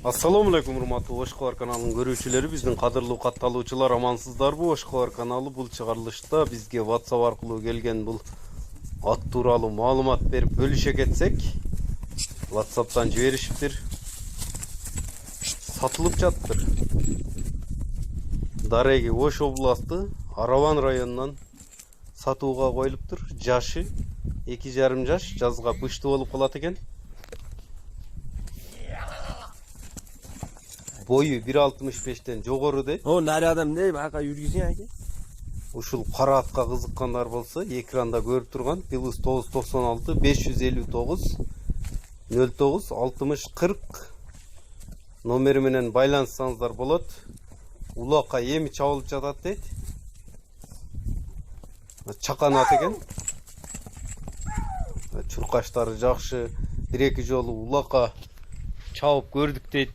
Assalamu alaikum урматтуу Ошколар каналынын көрүүчүлөрү, биздин кадырлуу катталуучулар, амансыздарбы? Ошколар каналы бул чыгарылышта бизге WhatsApp аркылуу келген бул ат тууралуу маалымат берип бөлүшө кетсек, WhatsApp'тан жиберишиптир. Сатылып жатыптыр. Дареги Ош областы Араван районунан сатууга коюлуптур. Жашы 2,5 жаш, жазга быштуу болуп калат экен. Boyu 1,65'ten жогору дейт. О, нарядам дейм, ака жүргүзүң аке. Ушул кара атка кызыккандар болсо, экранда көрүп турган +996 559 09 60 40 номери менен байланышсаңыздар болот. Улакка эми чабылып жатат дейт. Чакан ат экен. Чуркаштары жакшы, 1-2 жолу улакка чабып көрдүк дейт.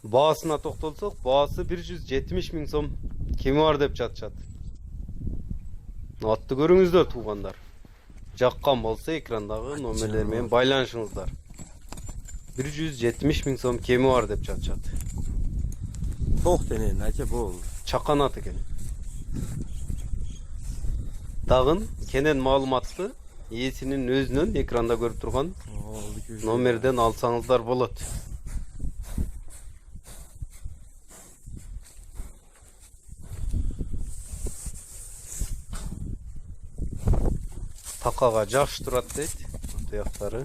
Baasına toktolsak, baası 170 bin som kemi var dep жатышат. Atты көрүңүздөр туугандар. Жаккан болсо экрандагы номерлер менен байланышыңыздар. 170 bin som kemi var деп жатышат. Ток денен аке бул. Чакан ат экен. Дагын кенен маалыматты ээсинин өзүнөн экранда көрүп турган номерден алсаңыздар болот. Такага жакшы турат дейт, туяктары.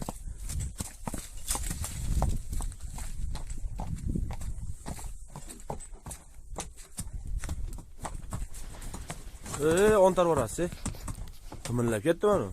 Онтар барасы. Кымырлап кетти муну.